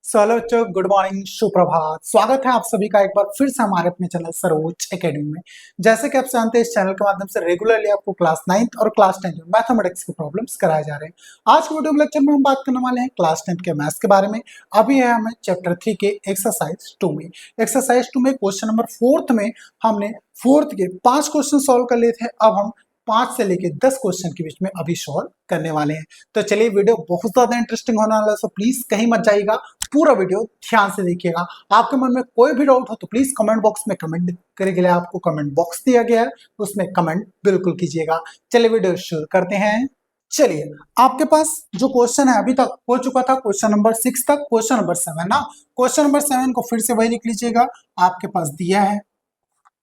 Hello बच्चों, good morning, सुप्रभात। स्वागत है आप सभी का एक बार फिर से हमारे अपने चैनल सरोज एकेडमी में। जैसे कि आप जानते हैं, इस चैनल के माध्यम से रेगुलरली आपको क्लास 9th और क्लास 10th में मैथमेटिक्स के प्रॉब्लम्स कराए जा रहे हैं। आज के वीडियो लेक्चर में हम बात करने वाले हैं क्लास 10th के मैथ्स के बारे में। अभी है हमें चैप्टर 3 के एक्सरसाइज 2 में। एक्सरसाइज 2 में क्वेश्चन नंबर 4 में हमने 4th के 5 क्वेश्चन सॉल्व कर लिए थे। अब हम 5 से लेके 10 क्वेश्चन के बीच में अभी सॉल्व करने वाले हैं। तो चलिए, वीडियो बहुत ज्यादा इंटरेस्टिंग होने वाला है, सो प्लीज कहीं मत जाइएगा, पूरा वीडियो ध्यान से देखिएगा। आपके मन में कोई भी डाउट हो तो प्लीज कमेंट बॉक्स में कमेंट करने के लिए आपको कमेंट बॉक्स दिया गया है, उसमें कमेंट बिल्कुल कीजिएगा। चलिए वीडियो शुरू करते हैं। चलिए, आपके पास जो क्वेश्चन है अभी तक हो चुका था क्वेश्चन नंबर 6 तक, क्वेश्चन नंबर 7 ना। क्वेश्चन नंबर 7 को फिर से वही लिख लीजिएगा, आपके पास दिया है।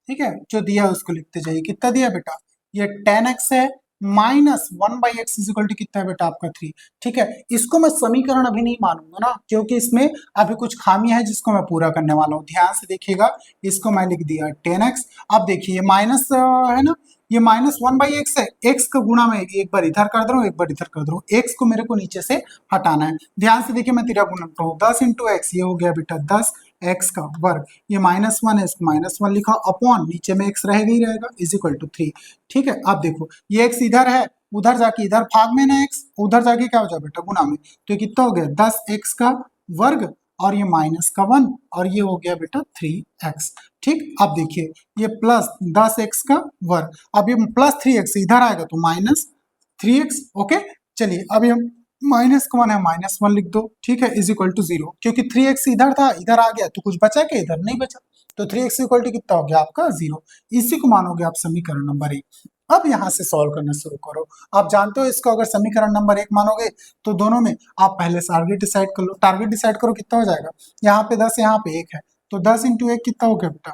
ठीक है, जो दिया है उसको लिखते जाइए। कितना दिया बेटा? ये 10x है, minus 1/x is equal to कितना है बेटा? आपका 3। ठीक है, इसको मैं समीकरण अभी नहीं मानूंगा ना, क्योंकि इसमें अभी कुछ खामियां है जिसको मैं पूरा करने वाला हूँ। ध्यान से देखिएगा, इसको मैं लिख दिया 10x। अब देखिए, ये माइनस है ना, ये माइनस 1/x है। x का गुणा में एक बार इधर कर दे रहा हूँ, एक बार इधर कर दे रहा हूँ। x को मेरे को नीचे से हटाना है। ध्यान से देखिए, मैं तेरा गुणा करता हूँ। 10 इंटू एक्स, ये हो गया बेटा 10 एक्स का वर्ग। ये -1 है, इसको -1 लिखा, अपॉन नीचे में x रहेगा ही रहेगा, इज इक्वल टू 3। ठीक है, अब देखो, ये x इधर है, उधर जाके इधर भाग में ना x, उधर जाके क्या हो जाए बेटा? गुणा में। तो ये कितना हो गया? 10x का वर्ग, और ये -1, और ये हो गया बेटा 3x। ठीक, अब देखिए, ये प्लस 10x का वर्ग, अब ये प्लस 3x इधर आएगा तो -3x। ओके, चलिए अभी हम -1 है, -1 लिख दो। ठीक है, इज इक्वल टू 0, क्योंकि 3x इधर था, इधर आ गया तो कुछ बचा क्या? इधर नहीं बचा, तो 3x इक्वल टू कितना हो गया आपका? 0। इसी को मानोगे आप समीकरण नंबर 1। अब यहां से सॉल्व करना शुरू करो। आप जानते हो, इसको अगर समीकरण नंबर 1 मानोगे तो दोनों में आप पहले टारगेट डिसाइड कर लो। टारगेट डिसाइड करो, कितना हो जाएगा? यहाँ पे 10, यहाँ पे 1 है, तो 10 इंटू 1 कितना हो गया बेटा?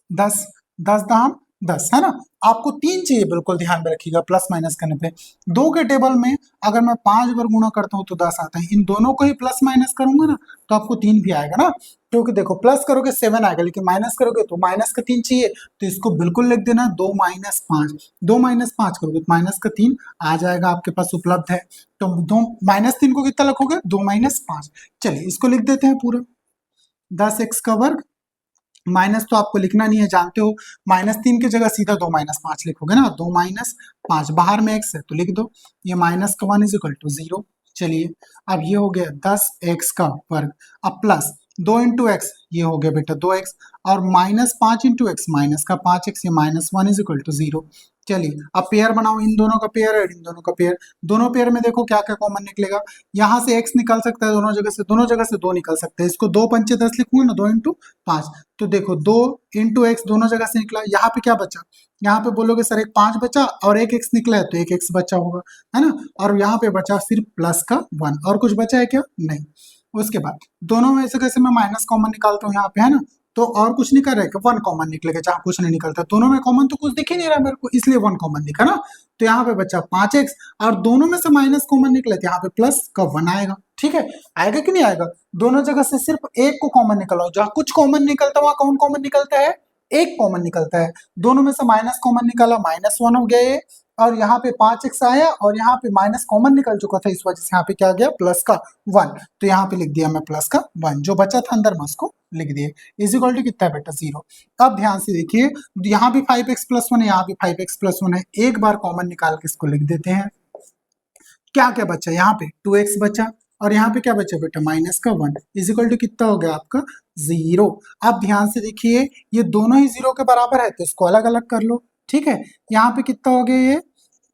10, 10 दाम 10 है ना। आपको 3 चाहिए, बिल्कुल ध्यान में रखिएगा प्लस माइनस करने पे। 2 के टेबल में अगर मैं 5 बार गुणा करता हूँ तो 10 आता है, इन दोनों को ही प्लस माइनस करूंगा ना तो आपको 3 भी आएगा ना। क्योंकि देखो, प्लस करोगे 7 आएगा, लेकिन माइनस करोगे तो माइनस का 3 चाहिए, तो इसको बिल्कुल लिख देना 2 माइनस 5। 2 माइनस 5 करोगे तो माइनस का 3 आ जाएगा, आपके पास उपलब्ध है। तो 2 -3 को कितना लिखोगे? 2 माइनस 5। चलिए, इसको लिख देते हैं पूरा। 10x का वर्ग, माइनस तो आपको लिखना नहीं है, जानते हो। -3 की जगह सीधा 2 माइनस 5 लिखोगे ना, 2 माइनस 5, बाहर में x है तो लिख दो। ये -1 इज इक्वल टू 0। चलिए, अब ये हो गया 10x का वर्ग, अब प्लस 2 इंटू एक्स, ये हो गया बेटा 2x, और -5 इंटू एक्स, माइनस का 5x, ये -1 इज इक्वल टू 0। चलिए, अब पेयर बनाओ, इन दोनों का पेयर और इन दोनों का पेयर। दोनों पेयर में देखो क्या क्या कॉमन निकलेगा। यहाँ से x निकल सकता है, दोनों जगह से 2 निकल सकते हैं। इसको 2 पंचे 10 लिखूंगा ना, 2 इंटू 5, तो देखो 2 इंटू एक्स दोनों जगह से निकला। यहाँ पे क्या बचा? यहाँ पे बोलोगे सर एक 5 बचा और एक एक्स निकला है, तो एक एक्स बचा होगा, है ना। और यहाँ पे बचा सिर्फ प्लस का 1, और कुछ बचा है क्या? नहीं। उसके बाद दोनों में से कैसे मैं माइनस कॉमन निकालता हूँ यहाँ पे, है ना, तो और कुछ निकल रहा है? 1 कॉमन निकलेगा, जहाँ कुछ नहीं निकलता। दोनों में कॉमन तो कुछ दिख ही नहीं रहा मेरे को, इसलिए 1 कॉमन दिखा ना। तो यहाँ पे बचा 5x, और दोनों में से माइनस कॉमन निकले तो यहाँ पे प्लस का 1 आएगा। ठीक है, आएगा कि नहीं आएगा? दोनों जगह से सिर्फ एक को कॉमन निकलाओ, जहां कुछ कॉमन निकलता है वहां कौन कॉमन निकलता है? एक कॉमन निकलता है। दोनों में से माइनस कॉमन निकाला, -1 हो गया ये, और यहाँ पे 5x आया, और यहाँ पे माइनस कॉमन निकल चुका था, इस वजह से यहाँ पे क्या गया? प्लस का 1। तो यहाँ पे लिख दिया मैं प्लस का 1, जो बचा था अंदर में उसको लिख दिए। इज इक्वल टू कितना है बेटा? 0। अब ध्यान से देखिए, यहाँ भी 5x प्लस 1 है, यहाँ भी 5x प्लस 1 है। एक बार कॉमन निकाल के इसको लिख देते हैं। क्या क्या बचा? यहाँ पे 2x बचा, और यहाँ पे क्या बचा बेटा? माइनस का 1 इज इक्वल टू कितना हो गया आपका? 0। अब ध्यान से देखिए, ये दोनों ही 0 के बराबर है, तो इसको अलग अलग कर लो। ठीक है, यहाँ पे कितना हो गया? ये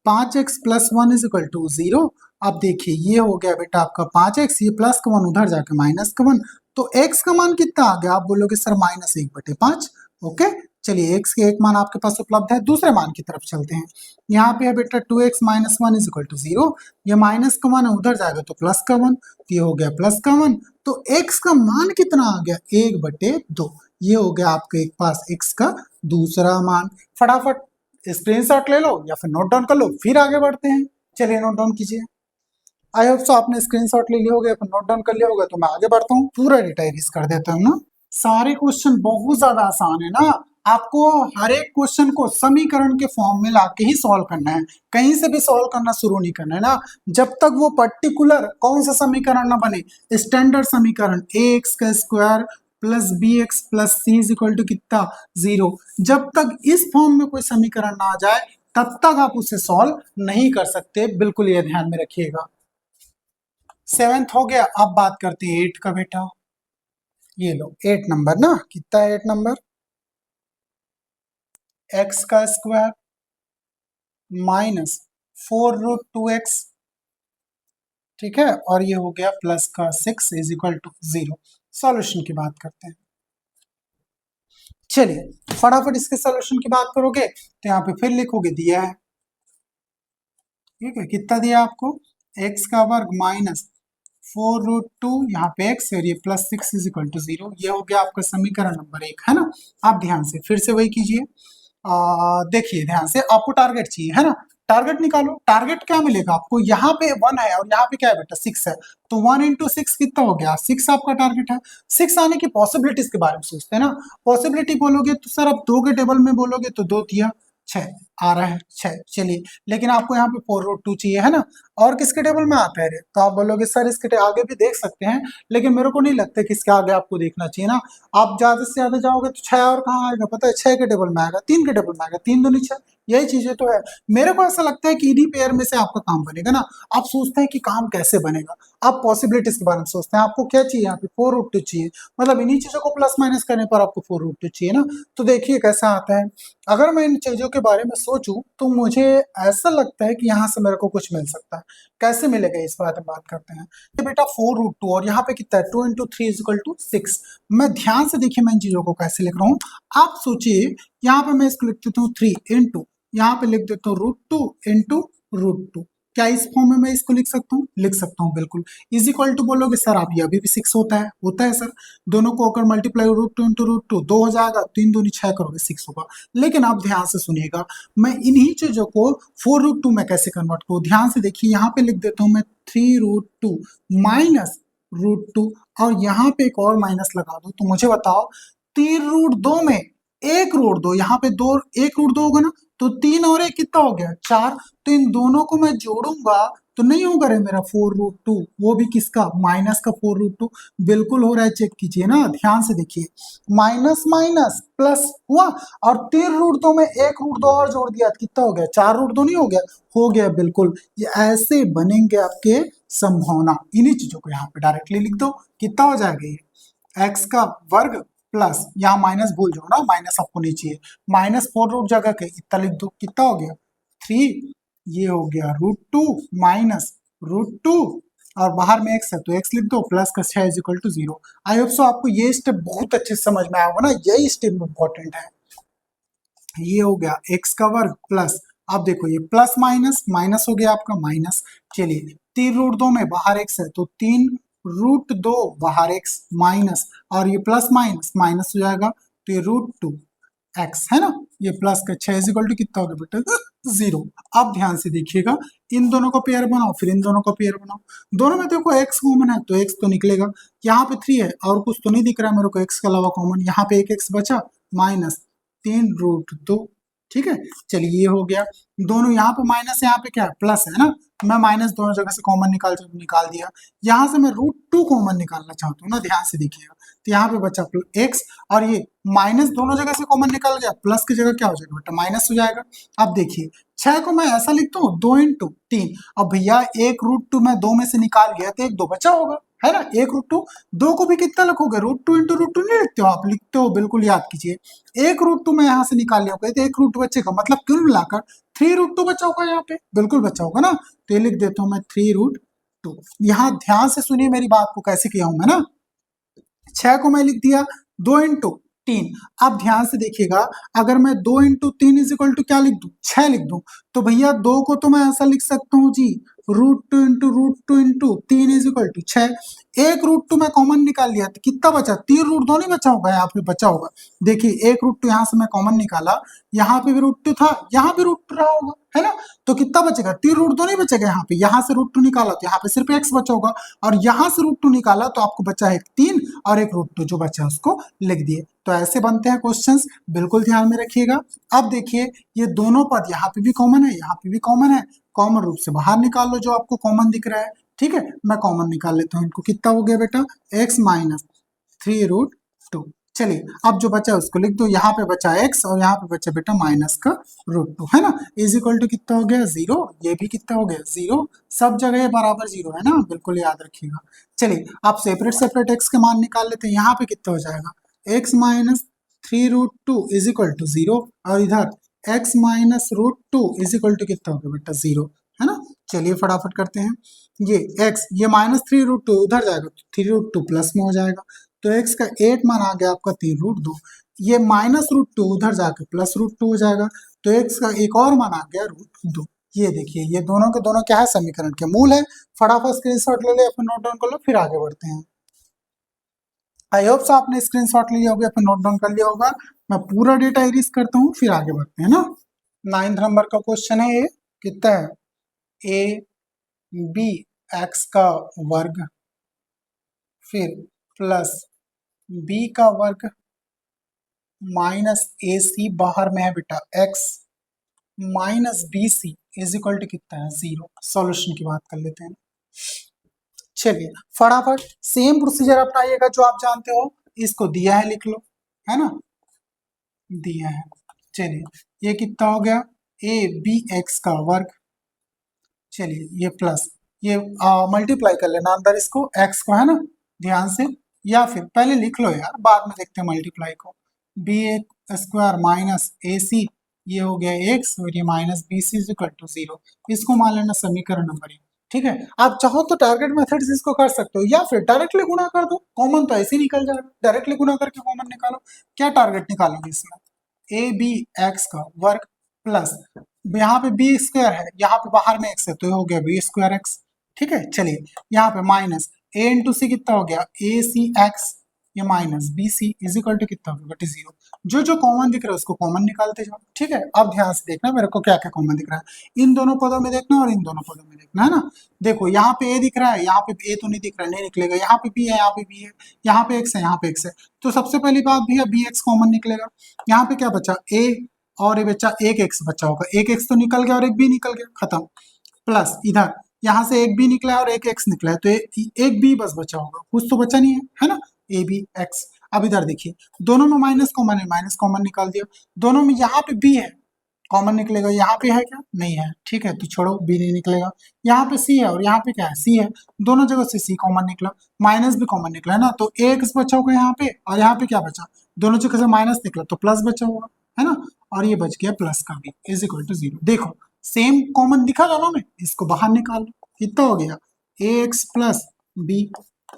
5x plus 1 is equal to 0। अब देखिए, ये हो गया बेटा आपका 5x, ये प्लस का 1 उधर जाके माइनस का 1, तो x का मान कितना आ गया? आप बोलोगे सर -1/5। ओके, चलिए, x के एक मान आपके पास उपलब्ध है। दूसरे मान की तरफ चलते हैं। यहाँ पे है बेटा 2x minus 1 is equal to 0। ये माइनस का मान है, उधर जाएगा तो प्लस का 1, तो ये हो गया प्लस का 1। तो x का मान कितना आ गया? 1/2। ये हो गया आपके एक पास x का दूसरा मान। फटाफट स्क्रीनशॉट ले लो या फिर नोट डाउन कर लो, फिर आगे बढ़ते हैं। चलिए, नोट डाउन कीजिए। आई होप सो आपने स्क्रीनशॉट ले लिया होगा या फिर नोट डाउन कर लिया होगा। तो मैं आगे बढ़ता हूँ, पूरा डिटेल कर देता हूँ ना। सारे क्वेश्चन बहुत ज्यादा आसान है ना। आपको हर एक क्वेश्चन को समीकरण के फॉर्म में लाके ही सॉल्व करना है, कहीं से भी सॉल्व करना शुरू नहीं करना है ना, जब तक वो पर्टिकुलर कौन सा समीकरण ना बने, स्टैंडर्ड समीकरण ax का square plus b x plus c is equal to कितना 0, जब तक इस फॉर्म में कोई समीकरण ना आ जाए तब तक आप उसे सॉल्व नहीं कर सकते, बिल्कुल ये ध्यान में रखिएगा। सेवेंथ हो गया, अब बात करते हैं 8 का बेटा। ये लो 8 नंबर ना, कितना है 8 नंबर, एक्स का स्क्वायर माइनस 4√2x, ठीक है, और ये हो गया प्लस का 6 इज इक्वल टू 0। सॉल्यूशन की बात करते हैं। चलिए फटाफट इसके सॉल्यूशन की बात करोगे तो यहाँ पे फिर लिखोगे दिया है, ठीक है, कितना दिया आपको, एक्स का वर्ग माइनस 4√2, यहाँ पे x और ये प्लस 6 इज इक्वल टू 0। ये हो गया आपका समीकरण नंबर 1, है ना। आप ध्यान से फिर से वही कीजिए, देखिए ध्यान से, आपको टारगेट चाहिए है ना, टारगेट निकालो। टारगेट क्या मिलेगा आपको, यहाँ पे 1 है और यहाँ पे क्या है बेटा 6 है, तो 1 इंटू 6 कितना हो गया, 6 आपका टारगेट है। 6 आने की पॉसिबिलिटीज के बारे में सोचते हैं ना, पॉसिबिलिटी बोलोगे तो सर आप 2 के टेबल में बोलोगे तो 2 तिया 6 आ रहा है 6, चलिए, लेकिन आपको यहाँ पे 4√2 चाहिए है ना, और किसके टेबल में आता है रे, तो आप बोलोगे सर इसके आगे भी देख सकते हैं, लेकिन मेरे को नहीं लगता कि इसके आगे आपको देखना चाहिए ना। आप ज्यादा से ज्यादा जाओगे तो 6 और कहाँ आएगा पता है, 6 के टेबल में आएगा, 3 के टेबल में आएगा, 3 दूनी 6, यही चीजें तो है। मेरे को ऐसा लगता है कि इन्हीं पेयर में से आपका काम बनेगा ना। आप सोचते हैं कि काम कैसे बनेगा, आप पॉसिबिलिटीज के बारे में सोचते हैं, आपको क्या चाहिए यहाँ पे 4√2 चाहिए, मतलब इन्हीं चीजों को प्लस माइनस करने पर आपको 4√2 चाहिए ना। तो देखिए कैसा आता है, अगर मैं इन चीजों के बारे में सोचूं तो मुझे ऐसा लगता है कि यहाँ से मेरे को कुछ मिल सकता है। कैसे मिलेगा इस बारे में बात करते हैं। ये बेटा 4√2 और यहाँ पे कितना है 2 इंटू 3 इज इक्वल टू 6। मैं ध्यान से देखिए मैं इन चीजों को कैसे लिख रहा हूँ, आप सोचिए, यहाँ पे मैं इसको लिख देता हूँ 3 इंटू, यहाँ पे लिख देता हूँ √2 इंटू √2। क्या इस फॉर्म में मैं इसको लिख सकता हूँ, लिख सकता हूँ बिल्कुल। इज इक्वल टू बोलोगे सर आप, ये अभी भी 6 होता है सर, दोनों को अगर मल्टीप्लाई √2 इंटू √2 2 हो जाएगा, 3 दूनी 6 करोगे 6 होगा। लेकिन आप ध्यान से सुनिएगा, मैं इन्हीं चीजों को 4√2 में कैसे कन्वर्ट करूँ, ध्यान से देखिए, यहाँ पे लिख देता हूँ मैं 3√2 माइनस √2, और यहाँ पे एक और माइनस लगा दो, तो मुझे बताओ 3√2 में 1√2, यहाँ पे 2 1√2 होगा ना, तो 3 और 1 कितना हो गया 4, तो इन दोनों को मैं जोड़ूंगा तो नहीं होगा रे मेरा 4√2, वो भी किसका, माइनस का 4√2, बिल्कुल हो रहा है, चेक कीजिए ना, ध्यान से देखिए, माइनस माइनस प्लस हुआ, और 3√2 में 1√2 और जोड़ दिया तो कितना हो गया 4√2, नहीं हो गया बिल्कुल। ये ऐसे बनेंगे आपके संभावना, इन्हीं चीजों को यहाँ पे डायरेक्टली लिख दो, कितना हो जाएगा ये एक्स का वर्ग प्लस, यहाँ माइनस भूल जाओ ना, माइनस आपको नहीं चाहिए, माइनस 4 जगह के इतना लिख दो, कितना हो गया 3, ये हो गया √2 माइनस √2, और बाहर में x है तो x लिख दो, प्लस का 6 is equal to 0। I hope so आपको ये स्टेप बहुत अच्छे से समझ में आया होगा ना, यही स्टेप इंपॉर्टेंट है। ये हो गया x का वर्ग प्लस, अब देखो ये प्लस माइनस माइनस हो गया आपका माइनस, चलिए 3√2 में बाहर x है तो 3√2 बाहर x माइनस, और ये प्लस माइनस माइनस हो जाएगा, तो ये √2 x है ना, ये प्लस का 6 इज इक्वल टू कितना हो गया बेटा 0। अब ध्यान से देखिएगा, इन दोनों को पेयर बनाओ, फिर इन दोनों को पेयर बनाओ, दोनों में देखो x कॉमन है तो x तो निकलेगा, यहाँ पे 3 है और कुछ तो नहीं दिख रहा है मेरे को x के अलावा कॉमन, यहाँ पे एक x बचा माइनस 3√2, ठीक है। चलिए ये हो गया, दोनों यहाँ पे माइनस यहाँ पे क्या है प्लस है ना, मैं माइनस दोनों जगह से कॉमन निकाल दिया, यहाँ से मैं √2 कॉमन निकालना चाहता हूँ ना, ध्यान से देखिएगा, तो यहाँ पे बचा x, और ये माइनस दोनों जगह से कॉमन निकल गया, प्लस की जगह क्या हो जाएगा बेटा माइनस हो जाएगा। अब देखिए 6 को मैं ऐसा लिखता हूँ 2 इंटू 3, अब भैया 1√2 मैं 2 में से निकाल गया तो 1 2 बचा होगा, है ना, 1√2, 2 को भी कितना लिखोगे √2 इंटू √2 नहीं लिखते हो आप, लिखते हो बिल्कुल, याद कीजिए 1√2 मैं यहाँ से निकाल लिया होगा तो 1√2 बचेगा, मतलब क्यों मिलाकर 3√2 बचा होगा, यहाँ पे बिल्कुल बचा होगा ना, तो ये लिख देता हूँ मैं 3√2। यहाँ ध्यान से सुनिए मेरी बात को, कैसे किया हूं मैं ना, 6 को मैं लिख दिया 2 इंटू 3, अब ध्यान से देखिएगा, अगर मैं 2 इंटू 3 इज इक्वल टू क्या लिख दूं 6 लिख दूं, तो भैया 2 को तो मैं ऐसा लिख सकता हूँ जी √2 into √2 into 3 is equal to 6, 1√2 मैं कॉमन निकाल लिया तो कितना बचा 3√2 नहीं बचा होगा, यहाँ पे बचा होगा, देखिए 1√2 यहाँ से मैं कॉमन निकाला, यहाँ पे भी √2 था, यहाँ भी √2 रहा होगा, है ना, तो कितना बचेगा 3√2 नहीं बचेगा, यहाँ से √2 निकाला तो यहाँ पे सिर्फ x बचा होगा, और यहाँ से √2 निकाला तो आपको बचा है 3, और एक √2 जो बचा उसको लिख दिए। तो ऐसे बनते हैं क्वेश्चंस, बिल्कुल ध्यान में रखिएगा। अब देखिए ये दोनों पद यहाँ पे भी कॉमन है, यहाँ पे भी कॉमन है, कॉमन रूप से बाहर निकाल लो जो आपको कॉमन दिख रहा है। ठीक है, मैं कॉमन निकाल लेता हूँ इनको। कितना हो गया बेटा, x माइनस 3√2। चलिए अब जो बचा उसको लिख दो। यहाँ पे बचा x और यहाँ पे बचा बेटा माइनस का √2, है ना। इज इक्वल टू कितना हो गया, 0। ये भी कितना हो गया, 0। सब जगह ये बराबर 0 है ना, बिल्कुल याद रखिएगा। चलिए आप सेपरेट सेपरेट x के मान निकाल लेते हैं। यहाँ पे कितना हो जाएगा, x minus 3√2 is equal to 0, और इधर x minus √2 is equal to कितना हो गया बेटा, 0, है ना। चलिए फटाफट करते हैं। ये x, ये माइनस 3√2 उधर जाएगा तो 3√2 प्लस में हो जाएगा, तो x का 8 मान आ गया आपका 3√2। ये माइनस √2 उधर जाके प्लस √2 हो जाएगा, तो x का एक और मान आ गया √2। ये देखिए ये दोनों के दोनों क्या है, समीकरण के मूल है। फटाफट स्क्रीनशॉट ले ले, अपन नोट डाउन कर लो, फिर आगे बढ़ते हैं। आई होप सो आपने स्क्रीनशॉट लिया होगा, अपन नोट डाउन कर लिया होगा। मैं पूरा डेटा इरेज करता हूँ, फिर आगे बढ़ते हैं ना। 9th नंबर का क्वेश्चन है ये। कितना है, ए बी एक्स का वर्ग फिर प्लस बी का वर्ग माइनस ए सी, बाहर में है बेटा x, minus b c is equal to कितना है, 0। सॉल्यूशन की बात कर लेते हैं। चलिए फटाफट सेम प्रोसीजर अपनाइएगा जो आप जानते हो। इसको दिया है लिख लो, है ना, दिया है। चलिए ये कितना हो गया, ए बी एक्स का वर्ग, चलिए ये प्लस, ये मल्टीप्लाई कर लेना अंदर इसको एक्स को, है ना, ध्यान से। या फिर पहले लिख लो यार, बाद में देखते हैं मल्टीप्लाई को। B square minus a c, ये हो गया एक्स, और ये minus b c is equal to 0। इसको मान लेना समीकरण नंबर 1। ठीक है, आप चाहो तो टारगेट मेथड से इसको कर सकते हो, या फिर डायरेक्टली गुणा कर दो, कॉमन तो ऐसे ही निकल जाएगा। डायरेक्टली गुणा करके कॉमन निकालो। क्या टारगेट निकालोगे इसमें, ए बी एक्स का वर्ग प्लस, यहाँ पे बी स्क्वायर है, यहाँ पे बाहर में एक्स है, तो ये हो गया बी स्क्वायर एक्स। ठीक है, चलिए यहाँ पे माइनस ए इंटू सी कितना हो गया, ए सी एक्स, ये minus b c is equal to कितना हो गया बेटा, 0। जो जो कॉमन दिख रहा है उसको कॉमन निकालते जाओ। ठीक है, अब ध्यान से देखना मेरे को क्या क्या कॉमन दिख रहा है। इन दोनों पदों में देखना और इन दोनों पदों में देखना, है ना। देखो यहाँ पे ए दिख रहा है, यहाँ पे ए तो नहीं दिख रहा है, नहीं निकलेगा। यहाँ पे बी है, यहाँ पे बी है, यहाँ पे एक्स है, यहाँ पे एक्स है, तो सबसे पहली बात भैया बी एक्स कॉमन निकलेगा। यहाँ पे क्या बचा, ए और ये बच्चा एक एक्स बचा होगा, एक एक्स तो निकल गया और एक बी निकल गया, खत्म। प्लस इधर यहाँ से एक बी निकला है और एक एक्स निकला है, तो एक बी बस बचा होगा, कुछ तो बचा नहीं है ना, ए बी एक्स। अब इधर देखिए दोनों में माइनस कॉमन है, माइनस कॉमन निकाल दिया। दोनों में यहाँ पे बी है, कॉमन निकलेगा। यहाँ पे है क्या, नहीं है, ठीक है, तो छोड़ो, बी नहीं निकलेगा। यहाँ पे सी है और यहाँ पे क्या है, सी है, दोनों जगह से सी कॉमन निकला, माइनस भी कॉमन निकला है ना, तो एक्स बचा होगा यहाँ पे, और यहाँ पे क्या बचा, दोनों जगह से माइनस निकला तो प्लस बचा होगा, है ना, और ये बच गया प्लस का भी इज इक्वल टू 0। देखो सेम कॉमन दिखा दोनों में, इसको बाहर निकाल लो, कितना हो गया, ए एक्स प्लस बी,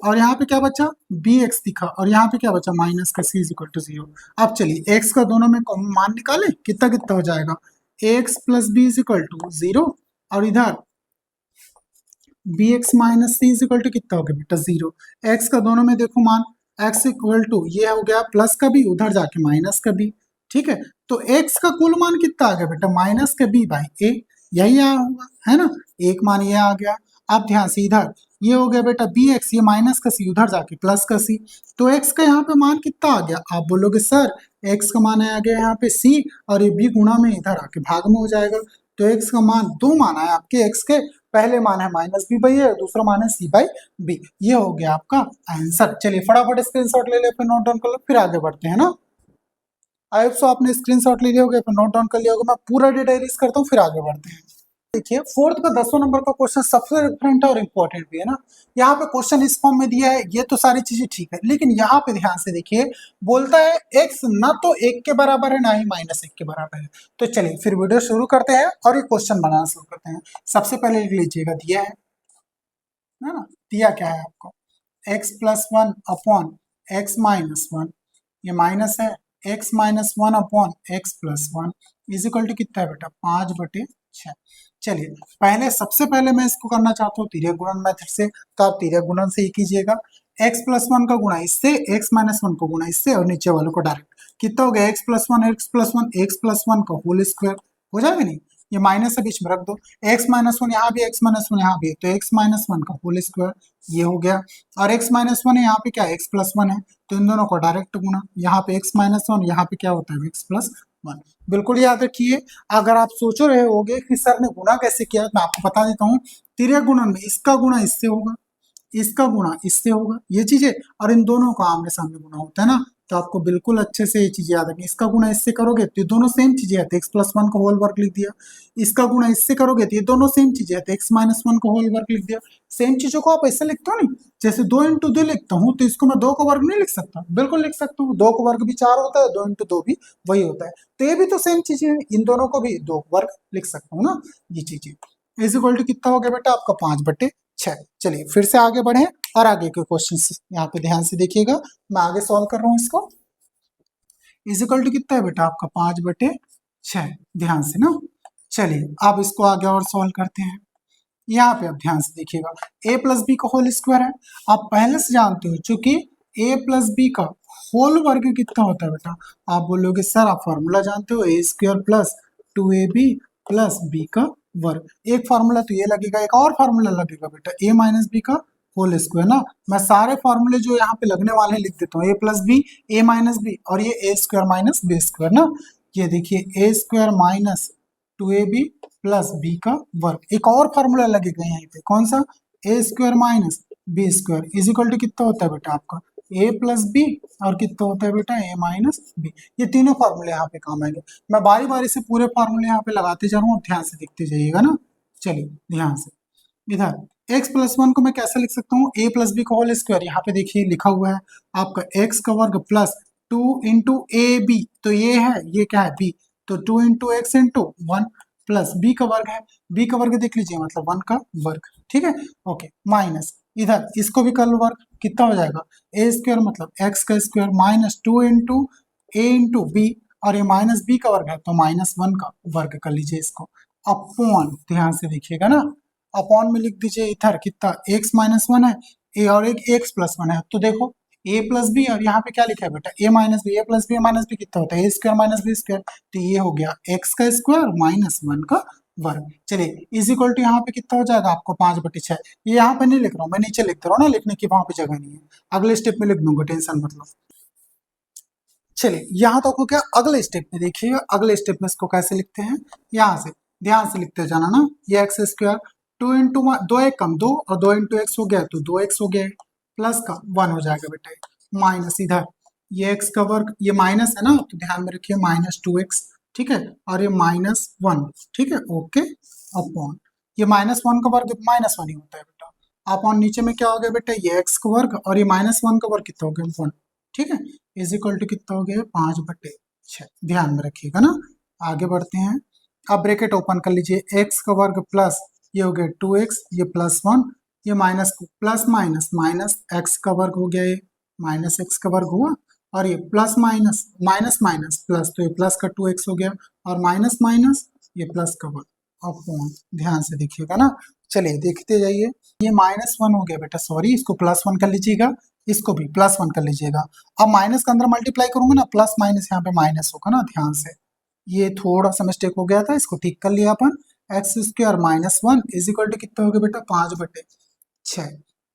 और यहाँ पे क्या बचा, बी एक्स दिखा, और यहाँ पे क्या बचा, माइनस का सी इज इक्वल टू 0। अब चलिए एक्स का दोनों में मान निकाले, कितना कितना हो जाएगा, x plus b is equal to 0, और इधर b x minus c is equal to कितना हो गया बेटा, 0। एक्स का दोनों में देखो मान, एक्स इक्वल टू ये हो गया प्लस का बी, उधर जाके माइनस का बी। ठीक है, तो एक्स का कुल मान कितना आ गया बेटा, माइनस का बी बाई ए, यही आया होगा, है ना, एक मान ये आ गया। अब ध्यान से इधर ये हो गया बेटा बी एक्स, ये माइनस का सी, उधर जाके प्लस का सी, तो एक्स का यहाँ पे मान कितना आ गया, आप बोलोगे सर एक्स का मान आ गया यहाँ पे सी, और ये बी गुणा में इधर आके भाग में हो जाएगा, तो एक्स का मान दो मान है आपके एक्स के, पहले मान है माइनस बी बाई ए, दूसरा मान है सी बाई बी। ये हो गया आपका आंसर। चलिए फटाफट स्क्रीनशॉट ले ले, फिर नोट डाउन कर लो, फिर आगे बढ़ते हैं ना। आई होप सो आपने स्क्रीनशॉट ले लिया होगा, फिर नोट डाउन कर लिया होगा। मैं पूरा डेटा इरेज करता हूँ, फिर आगे बढ़ते हैं। देखिए फोर्थ का 10वां नंबर का क्वेश्चन सबसे डिफरेंट है और इम्पोर्टेंट भी है ना। यहाँ पे क्वेश्चन इस फॉर्म में दिया है, ये तो सारी चीजें ठीक है, लेकिन यहाँ पे ध्यान से देखिए, बोलता है x ना तो 1 के बराबर है ना ही -1 के बराबर है। तो चलिए फिर वीडियो शुरू करते हैं और ये क्वेश्चन बनाना शुरू करते हैं। सबसे पहले लिख लीजिएगा, दिया है ना, दिया क्या है आपको, x plus 1 upon x minus 1, ये माइनस है, x minus 1 upon x plus 1 is equal to कितना है बेटा, 5/6। चलिए पहले सबसे पहले मैं इसको करना चाहता हूँ तिर्यक गुणन मेथड से, तो आप तिर्यक गुणन से ही कीजिएगा। x प्लस 1 का गुणा इससे, x माइनस 1 को गुणा इससे, और नीचे वालों को डायरेक्ट, कितना हो गया x प्लस 1 एक्स प्लस 1 का होल स्क्वायर, हो जाएगा नहीं, ये माइनस से बीच में रख दो, एक्स माइनस वन यहाँ भी, एक्स माइनस वन यहाँ भी है, तो एक्स माइनस वन का होल स्क्वायर ये हो गया, और एक्स माइनस वन है यहाँ पे क्या एक्स प्लस वन है, तो इन दोनों को डायरेक्ट गुना, यहाँ पे एक्स माइनस वन, यहाँ पे क्या होता है एक्स प्लस वन। बिल्कुल याद रखिए, अगर आप सोच रहे होगे कि सर ने गुना कैसे किया, मैं आपको बता देता हूँ, तिर्यक गुणन में इसका गुणा इससे होगा, इसका गुणा इससे होगा, ये चीजें, और इन दोनों का आमने सामने गुणा होता है ना, तो आपको बिल्कुल अच्छे से ये चीज याद रखनी, इसका गुणा इससे करोगे तो ये दोनों सेम चीजें आती है, एक्स प्लस वन का होल वर्ग लिख दिया, इसका गुणा इससे करोगे तो ये दोनों सेम चीजें आती है, एक्स माइनस वन का होल वर्ग लिख दिया। सेम चीजों को आप ऐसे लिखते हो नहीं, जैसे 2 × 2 लिखता हूँ तो इसको मैं 2 का वर्ग नहीं लिख सकता, बिल्कुल लिख सकता हूँ, 2 का वर्ग भी 4 होता है, 2 × 2 भी वही होता है, तो ये भी तो सेम चीजें हैं, इन दोनों को भी 2 वर्ग लिख सकता हूँ ना, ये चीजें। इज इक्वल टू कितना हो गया बेटा आपका 5/6। चलिए फिर से आगे बढ़े और आगे के क्वेश्चन यहाँ पे ध्यान से देखिएगा, मैं आगे सॉल्व कर रहा हूँ इसको। इज इक्वल टू कितना है बेटा आपका 5/6, ध्यान से ना। चलिए अब इसको आगे और सॉल्व करते हैं, यहाँ पे आप ध्यान से देखिएगा, a प्लस बी का होल स्क्वायर है, आप पहले से जानते हो चूंकि a प्लस बी का होल वर्ग कितना होता है बेटा, आप बोलोगे सर आप फॉर्मूला जानते हो, a square plus 2ab plus b का वर्ग, एक फार्मूला तो ये लगेगा, एक और फार्मूला लगेगा बेटा a माइनस बी का होल स्क्वायर ना, मैं सारे फॉर्मूले जो यहाँ पे लगने वाले हैं लिख देता हूँ, a plus b, a minus b, और ये a square minus B square ना, ये देखिए a square minus 2ab plus b का वर्ग, एक और फार्मूला लगेगा यहाँ पे, कौन सा, A square minus B square is equal to कितना होता है बेटा आपका ए प्लस बी, और कितना होता है बेटा ए माइनस बी, ये तीनों फार्मूले यहाँ पे काम आएंगे, मैं बारी बारी से पूरे फार्मूले यहाँ पे लगाते जा रहा हूँ, ध्यान से देखते जाइएगा ना। चलिए ध्यान से, इधर x प्लस वन को मैं कैसे लिख सकता हूँ, a प्लस बी का होल स्क्वायर, यहाँ पे देखिए लिखा हुआ है आपका x का वर्ग प्लस 2 × तो ये है, ये क्या है b, तो 2 × x × 1 प्लस b का वर्ग है, b का वर्ग देख लीजिए मतलब 1 का वर्ग, ठीक है, ओके, माइनस इधर इसको भी कर लो वर्ग, कितना हो जाएगा a स्क्वायर मतलब x का स्क्वायर माइनस 2 × a × b, और ये माइनस b का वर्ग है तो -1 का वर्ग कर लीजिए इसको, अपॉन, ध्यान से देखिएगा ना, अपॉन में लिख दीजिए इधर कितना x माइनस वन है, a और एक x प्लस वन है, तो देखो a प्लस बी, और यहाँ पे क्या लिखा है बेटा a minus b, a plus b minus b कितना होता है a square minus B square, तो ये हो गया x का स्क्वायर माइनस 1 का वर्ग। चलिए इज इक्वल टू यहाँ पे कितना हो जाएगा आपको 5/6, ये यहाँ पे नहीं लिख रहा हूँ मैं, नीचे लिखते रहो ना, लिखने की वहां पे जगह नहीं है, अगले स्टेप में लिख दूंगा, टेंशन मतलब। चलिए यहाँ तक हो गया, अगले स्टेप में देखिएगा, अगले स्टेप में इसको कैसे लिखते हैं, यहाँ से ध्यान से लिखते जाना ना, ये एक्स स्क्वायर 2 × 2 एक कम 2 और 2 × x हो गया तो 2x हो गया, प्लस का 1 हो जाएगा बेटा, माइनस इधर ये x का वर्ग, ये माइनस है ना तो ध्यान में रखिए -2x, ठीक है, और ये -1, ठीक है, ओके, अपॉन ये -1 का वर्ग -1 ही होता है बेटा, अपॉन नीचे में क्या हो गया बेटा ये x का वर्ग, और ये -1 का वर्ग कितना हो गया 1, ठीक है, इज इक्वल टू कितना हो गया 5/6, ध्यान में रखिएगा ना। आगे बढ़ते हैं, अब ब्रैकेट ओपन कर लीजिए, x का वर्ग प्लस ये हो गया 2x, ये +1, ये minus plus minus minus x का वर्ग हो गया, ये -x का वर्ग हुआ, और ये plus minus minus minus plus, तो ये प्लस का 2x हो गया, और माइनस माइनस ये प्लस का वर्ग, अपॉन, ध्यान से देखिएगा ना। चलिए देखते जाइए, ये -1 हो गया बेटा, सॉरी इसको +1 कर लीजिएगा, इसको भी +1 कर लीजिएगा, अब माइनस के अंदर मल्टीप्लाई करूंगा ना, प्लस माइनस यहाँ पे माइनस होगा ना, ध्यान से, ये थोड़ा सा मिस्टेक हो गया था, इसको ठीक कर लिया अपन, X square -1 is equal to कितना हो गया बेटा 5/6।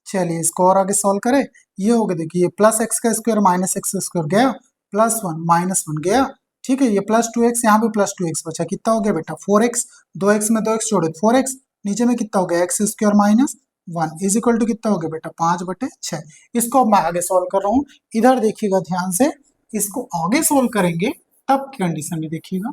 चलिए इसको और आगे सॉल्व करें, ये हो गया देखिए प्लस एक्स का स्क्वायर माइनस एक्स स्क्वायर गया, +1 -1 गया, ठीक है, ये +2x, यहाँ पे +2x बचा, कितना हो गया बेटा 4x, 2x में 2x जोड़े 4x, नीचे में कितना हो गया x square -1 is equal to कितना हो गया बेटा 5/6। इसको अब मैं आगे सॉल्व कर रहा हूँ, इधर देखिएगा ध्यान से, इसको आगे सॉल्व करेंगे तब की कंडीशन में देखिएगा।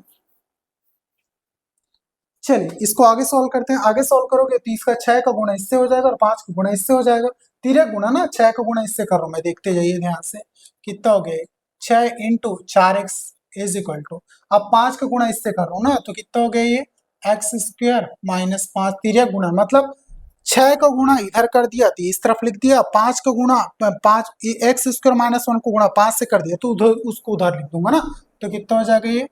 चलिए इसको आगे सॉल्व करते हैं, आगे सॉल्व करोगे तो इसका 6 का गुणा इससे हो जाएगा और 5 का गुणा इससे हो जाएगा, तिर्यक गुणा ना, 6 का गुणा इससे कर रहा हूँ मैं, देखते जाइए ध्यान से, कितना हो गया 6 × 4x इज इक्वल टू, अब 5 का गुणा इससे कर रहा हूँ ना, तो कितना हो गया ये एक्स स्क्वायर -5, तिर्यक गुणा मतलब 6 का गुणा इधर कर दिया तो इस तरफ लिख दिया, 5 का गुणा 5 एक्स स्क्वायर -1 को गुणा 5 से कर दिया तो उधर उसको उधर लिख दूंगा ना, तो कितना हो जाएगा ये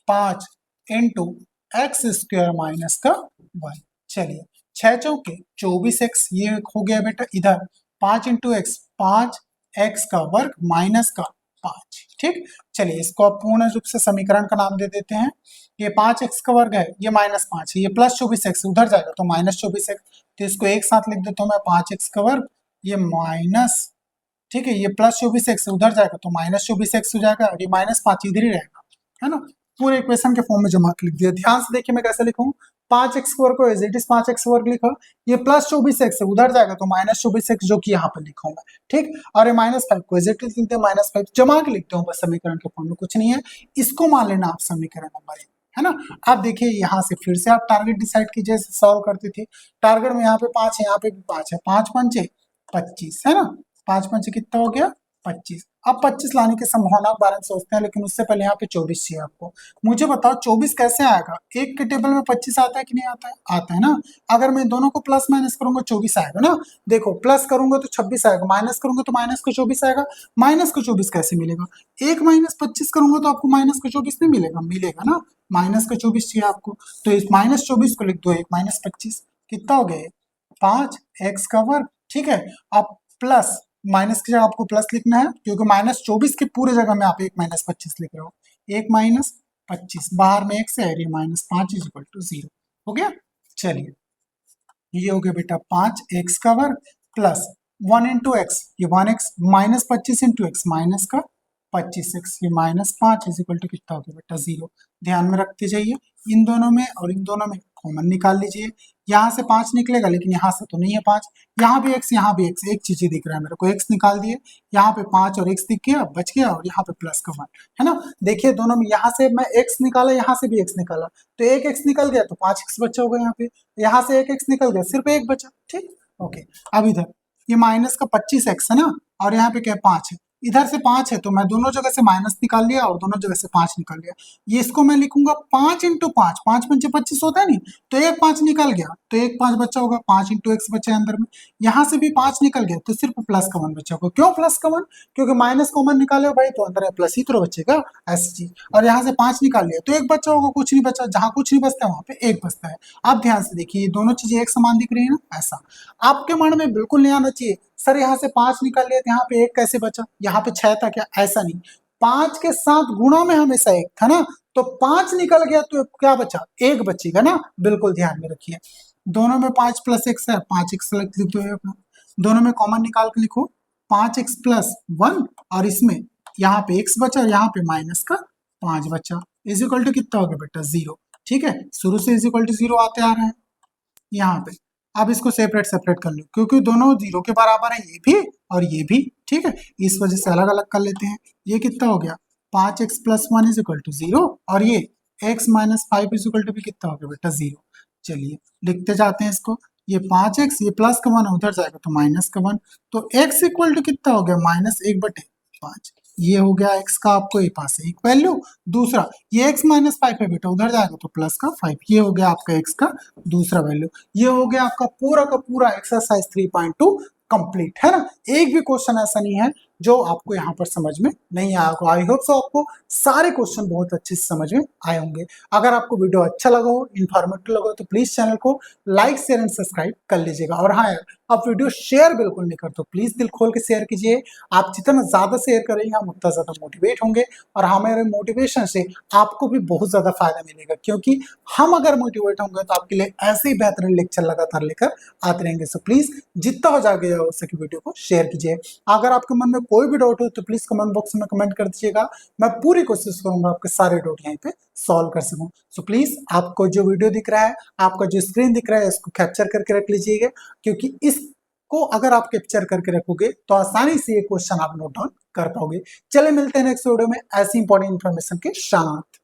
5 × एक्स स्क्वायर माइनस का 1। चलिए 6 चौके 24x, ये हो गया बेटा इधर 5 × x 5x का वर्ग माइनस का 5। ठीक, चलिए इसको आप पूर्ण रूप से समीकरण का नाम दे देते हैं। ये 5x का वर्ग है, ये -5 है, ये प्लस 24x उधर जाएगा तो -24x, तो इसको एक साथ लिख देता हूँ मैं 5x का वर्ग, ये माइनस, ठीक है, ये प्लस 24x उधर जाएगा तो -24x हो जाएगा, और ये -5 इधर ही रहेगा, है ना। पूरे इक्वेशन के फॉर्म में जमा के लिख दिया। ध्यान से देखिए मैं कैसे लिखूं, 5x वर्ग को एज इट इज 5x वर्ग लिखा, ये प्लस 24x उधर जाएगा तो -24x जो कि यहाँ पर लिखा हूं मैं, ठीक, और ये -5 को एज इट इज लिखते हैं -5, जमा के लिखते हूँ बस समीकरण के फॉर्म में, कुछ नहीं है। इसको मान लेना आप समीकरण नंबर 1, है ना। आप देखिए यहाँ से फिर से आप टारगेट डिसाइड कीजिए, सॉल्व करते थे। टारगेट में यहाँ पे 5 है, यहाँ पे भी 5 है, 5 पंचे 25, है ना, 5 पंचे कितना हो गया 25। अब 25 लाने की संभावना के बारे में सोचते हैं, लेकिन उससे पहले यहाँ पे 24 चाहिए आपको। मुझे बताओ 24 कैसे आएगा, एक के टेबल में 25 आता है कि नहीं आता है, आता है ना। अगर मैं दोनों को प्लस माइनस करूंगा 24 आएगा ना। देखो प्लस करूंगा तो 26 आएगा, माइनस करूंगा तो माइनस को 24 आएगा। माइनस को 24 कैसे मिलेगा, एक माइनस 25 करूंगा तो आपको माइनस को 24 नहीं मिलेगा, मिलेगा ना, माइनस का 24 चाहिए आपको, तो इस -24 को लिख दो, एक -25 कितना हो गया 5x का वर्ग, ठीक है। अब प्लस माइनस की जगह आपको प्लस लिखना है, क्योंकि -24 की पूरे जगह में आप एक -25 लिख रहे हो, एक -25 बाहर में एक से है, -5 = 0 हो गया। चलिए ये हो गया बेटा 5x का वर्ग प्लस 1 इंटू एक्स, ये 1x, -25 इंटू एक्स माइनस का 25x, ये -5 कितना हो गया बेटा 0। ध्यान में रखते जाइए, इन दोनों में और इन दोनों में कॉमन निकाल लीजिए। यहाँ से 5 निकलेगा, लेकिन यहाँ से तो नहीं है 5, यहाँ भी x, यहाँ भी x, एक चीज ही दिख रहा है मेरे को, x निकाल दिए, यहाँ पे 5 और x दिख गया, बच गया, और यहाँ पे प्लस का 1, है ना। देखिए दोनों में, यहाँ से मैं x निकाला, यहाँ से भी x निकाला, तो एक x निकल गया तो 5x बचा होगा यहाँ पे, यहाँ से एक x निकल गया, सिर्फ एक बचा, ठीक, ओके। अब इधर ये माइनस का 25x है ना, और यहाँ पे क्या 5 है, इधर से 5 है, तो मैं दोनों जगह से माइनस निकाल लिया और दोनों जगह से 5 निकाल लिया। ये इसको मैं लिखूंगा 5 इंटू 5, 5 पंचे 25 होता है नहीं, तो एक 5 निकल गया, तो एक 5 बचा होगा, 5 इंटू एक्स बचा अंदर में, यहाँ से भी 5 निकल गया, तो सिर्फ प्लस का 1 बचा होगा। क्यों प्लस का 1, क्योंकि माइनस कॉमन निकाले हो भाई, तो अंदर में प्लस ही तो बचेगा, ऐसी चीज। और यहाँ से 5 निकाल लिया तो एक बचा होगा, कुछ नहीं बचा, जहां कुछ नहीं बचता है वहां पे एक बचता है। आप ध्यान से देखिए, ये दोनों चीजें एक समान दिख रही है ना, ऐसा आपके मन में बिल्कुल नहीं आना चाहिए, सर यहाँ से 5 निकाल लिया तो यहाँ पे एक कैसे बचा, यहाँ पे 6 था क्या, ऐसा नहीं, 5 के साथ गुणा में हमेशा एक था ना, तो 5 निकल गया तो क्या बचा, एक बचेगा ना, बिल्कुल ध्यान में रखिए। दोनों में 5 प्लस x है, 5x लिख दो अपना, दोनों में कॉमन निकाल के लिखो 5x प्लस 1, और इसमें यहाँ पे x बचा, यहाँ पे माइनस का 5 बचा, इज इक्वल टू कितना हो गया बेटा 0, ठीक है, शुरू से इज इक्वल टू 0 आते आ रहे हैं यहाँ पे। अब इसको सेपरेट सेपरेट कर लो, क्योंकि दोनों 0 के बराबर है, ये भी और ये भी, ठीक है, इस वजह से अलग अलग कर लेते हैं। ये कितना हो गया 5x plus 1 is equal to 0, और ये x minus 5 is equal to भी कितना हो गया बेटा 0। चलिए लिखते जाते हैं इसको, ये 5x, ये प्लस का 1 उधर जाएगा तो माइनस का 1, तो x इक्वल टू कितना हो गया -1/5, ये हो गया x का आपको ये पास एक वैल्यू। दूसरा ये x माइनस 5 है बेटा, उधर जाएगा तो प्लस का 5, ये हो गया आपका x का दूसरा वैल्यू। ये हो गया आपका पूरा का पूरा एक्सरसाइज 3.2 कंप्लीट, है ना। एक भी क्वेश्चन ऐसा नहीं है जो आपको यहाँ पर समझ में नहीं आया होगा। आई होप सो आपको सारे क्वेश्चन बहुत अच्छे से समझ में आए होंगे। अगर आपको वीडियो अच्छा लगा हो, इन्फॉर्मेटिव लगा हो, तो प्लीज चैनल को लाइक शेयर एंड सब्सक्राइब कर लीजिएगा। और हाँ यार, आप वीडियो शेयर बिल्कुल नहीं करते, प्लीज दिल खोल के शेयर कीजिए। आप जितना ज्यादा शेयर करेंगे हम उतना ज्यादा मोटिवेट होंगे, और हमारे मोटिवेशन से आपको भी बहुत ज्यादा फायदा मिलेगा, क्योंकि हम अगर मोटिवेट होंगे तो आपके लिए ऐसे ही बेहतरीन लेक्चर लगातार लेकर आते रहेंगे। सो प्लीज जितना हो जाएगा हो सके वीडियो को शेयर कीजिए। अगर आपके मन में कोई भी डाउट हो तो प्लीज कमेंट बॉक्स में कमेंट कर दीजिएगा, मैं पूरी कोशिश करूंगा आपके सारे डाउट यहीं पे सॉल्व कर सकूं। सो प्लीज आपको जो वीडियो दिख रहा है, आपका जो स्क्रीन दिख रहा है, इसको कैप्चर करके रख लीजिएगा, क्योंकि इसको अगर आप कैप्चर करके रखोगे तो आसानी से ये क्वेश्चन आप नोट डाउन कर पाओगे। चले मिलते हैं नेक्स्ट वीडियो में ऐसी इंपॉर्टेंट इन्फॉर्मेशन के साथ।